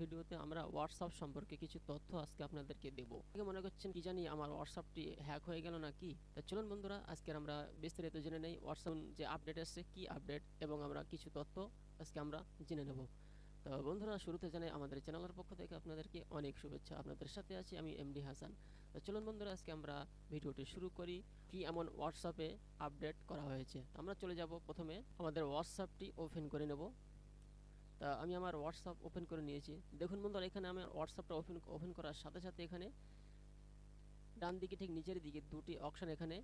ভিডিওতে আমরা হোয়াটসঅ্যাপ সম্পর্কে কিছু তথ্য আজকে আপনাদেরকে দেব। মনে করছেন কি জানি আমার হোয়াটসঅ্যাপটি হ্যাক হয়ে গেল নাকি? তা চলুন বন্ধুরা আজকে আমরা বিস্তারিত জেনে নেই হোয়াটসঅ্যাপ যে আপডেট আসছে কি আপডেট এবং আমরা কিছু তথ্য আজকে আমরা জেনে নেব। তো বন্ধুরা শুরুতে জানাই আমাদের চ্যানেলের পক্ষ থেকে আপনাদেরকে অনেক শুভেচ্ছা। আপনাদের সাথে আছি আমি এমডি হাসান। তো চলুন বন্ধুরা আজকে আমরা ভিডিওটি শুরু করি। কি এমন হোয়াটসঅ্যাপে আপডেট করা হয়েছে। আমরা চলে যাব প্রথমে আমাদের হোয়াটসঅ্যাপটি ওপেন করে নেব। তা আমি আমার হোয়াটসঅ্যাপ ওপেন করে নিয়েছি। দেখুন বন্ধুরা এখানে আমার হোয়াটসঅ্যাপটা ওপেন করার সাথে সাথে এখানে ডান দিকে ঠিক নিচের দিকে দুটি অপশন এখানে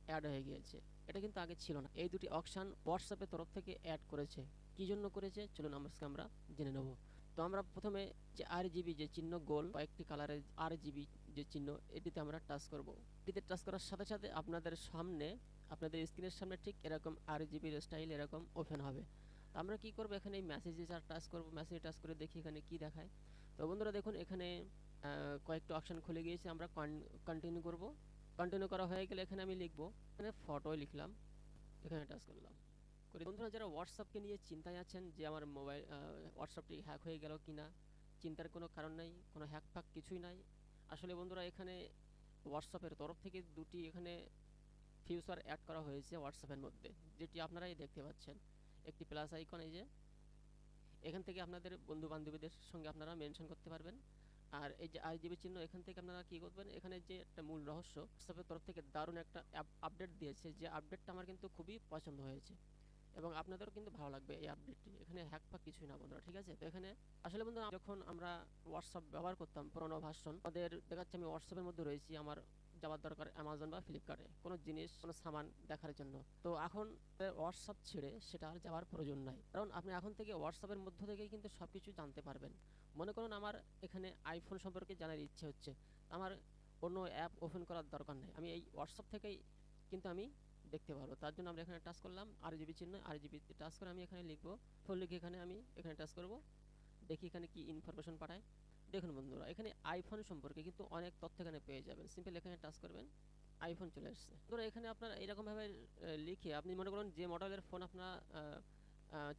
অ্যাড হয়ে গিয়েছে। এটা কিন্তু আগে ছিল না। এই দুটি অপশন হোয়াটসঅ্যাপের তরফ থেকে অ্যাড করেছে। কি জন্য করেছে চলুন আমরা জেনে নেব। তো আমরা প্রথমে যে RGB যে চিহ্ন গোল কয়েকটি কালারের RGB যে চিহ্ন এটিতে আমরা টাচ করব। এটিতে টাচ করার সাথে সাথে আপনাদের স্ক্রিনের সামনে ঠিক এরকম RGB স্টাইল এরকম ওপেন হবে। তো আমরা কি করব এখানে এই মেসেজে টাচ করব। মেসেজে টাচ করে দেখি এখানে কি দেখায়। তো বন্ধুরা দেখুন এখানে কয়েকটা অপশন খুলে গিয়েছে। আমরা কন্টিনিউ করব। কন্টিনিউ করা হয়ে গেলে এখানে আমি লিখব, এখানে ফটো লিখলাম, এখানে টাচ করলাম। বন্ধুরা যারা হোয়াটসঅ্যাপকে নিয়ে চিন্তায় আছেন যে আমার মোবাইল হোয়াটসঅ্যাপটি হ্যাক হয়ে গেল কিনা, চিন্তার কোনো কারণ নেই, কোনো হ্যাক ফ্যাক কিছুই নাই। আসলে বন্ধুরা এখানে হোয়াটসঅ্যাপের তরফ থেকে দুটি এখানে ফিচার অ্যাড করা হয়েছে হোয়াটসঅ্যাপের মধ্যে, যেটি আপনারাই দেখতে পাচ্ছেন। একটি প্লাস আইকন, এই যে এখান থেকে আপনাদের বন্ধু বান্ধবীদের সঙ্গে আপনারা মেনশন করতে পারবেন। আর এই যে RGB চিহ্ন এখান থেকে আপনারা কি করবেন, এখানে যে একটা মূল রহস্য হোয়াটসঅ্যাপের তরফ থেকে দারুণ একটা আপডেট দিয়েছে, যে আপডেটটা আমার কিন্তু খুবই পছন্দ হয়েছে এবং আপনাদেরও কিন্তু ভালো লাগবে এই আপডেটটি। এখানে হ্যাক ফ্যাক কিছুই না বন্ধুরা, ঠিক আছে? তো এখানে আসলে বন্ধুরা যখন আমরা হোয়াটসঅ্যাপ ব্যবহার করতাম পুরোনো ভার্সন, আমাদের দেখাচ্ছে আমি হোয়াটসঅ্যাপের মধ্যে রয়েছি, আমার যাওয়ার দরকার অ্যামাজন বা ফ্লিপকার্টে কোনো জিনিস কোনো সামান দেখার জন্য। তো এখন হোয়াটসঅ্যাপ ছেড়ে সেটা আর যাওয়ার প্রয়োজন নাই, কারণ আপনি এখন থেকে হোয়াটসঅ্যাপের মধ্য থেকেই কিন্তু সব কিছু জানতে পারবেন। মনে করুন আমার এখানে আইফোন সম্পর্কে জানার ইচ্ছে হচ্ছে, আমার অন্য অ্যাপ ওপেন করার দরকার নেই, আমি এই হোয়াটসঅ্যাপ থেকেই কিন্তু আমি দেখতে পারবো। তার জন্য আমরা এখানে টাচ করলাম, RGB চিহ্ন, RGB টাচ করে আমি এখানে লিখবো, ফোন লিখে এখানে আমি এখানে টাচ করব। দেখি এখানে কি ইনফরমেশন পাঠায়। দেখুন বন্ধুরা এখানে আইফোন সম্পর্কে কিন্তু অনেক তথ্য এখানে পেয়ে যাবেন। সিম্পল এখানে টাচ করবেন, আইফোন চলে আসছে। ধরো এখানে আপনার এরকমভাবে লিখে আপনি মনে করুন যে মডেলের ফোন আপনার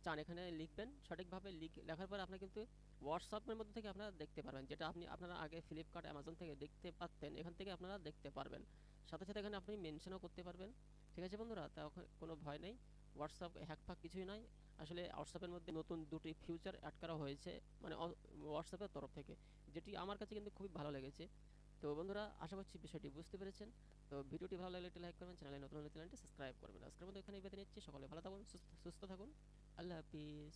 চান, এখানে লিখবেন সঠিকভাবে। লেখার পর আপনার কিন্তু হোয়াটসঅ্যাপের মধ্যে থেকে আপনারা দেখতে পারবেন, যেটা আপনারা আগে ফ্লিপকার্ট অ্যামাজন থেকে দেখতে পারতেন, এখান থেকে আপনারা দেখতে পারবেন। সাথে সাথে এখানে আপনি মেনশনও করতে পারবেন। ঠিক আছে বন্ধুরা, তা কোনো ভয় নেই, হোয়াটসঅ্যাপ হ্যাক ফ্যাক কিছুই নয়। আসলে হোয়াটসঅ্যাপের মধ্যে নতুন দুটি ফিচার অ্যাড করা হয়েছে, মানে হোয়াটসঅ্যাপের তরফ থেকে, যেটি আমার কাছে কিন্তু খুবই ভালো লেগেছে। তো বন্ধুরা আশা করছি বিষয়টি বুঝতে পেরেছেন। তো ভিডিওটি ভালো লাগলে একটি লাইক করবেন, চ্যানেলে নতুন হলে চ্যানেলটি সাবস্ক্রাইব করবেন। আজকের মতো এখানেই বিদায় নিচ্ছি। সকলে ভালো থাকুন, সুস্থ থাকুন। আল্লাহ হাফিজ।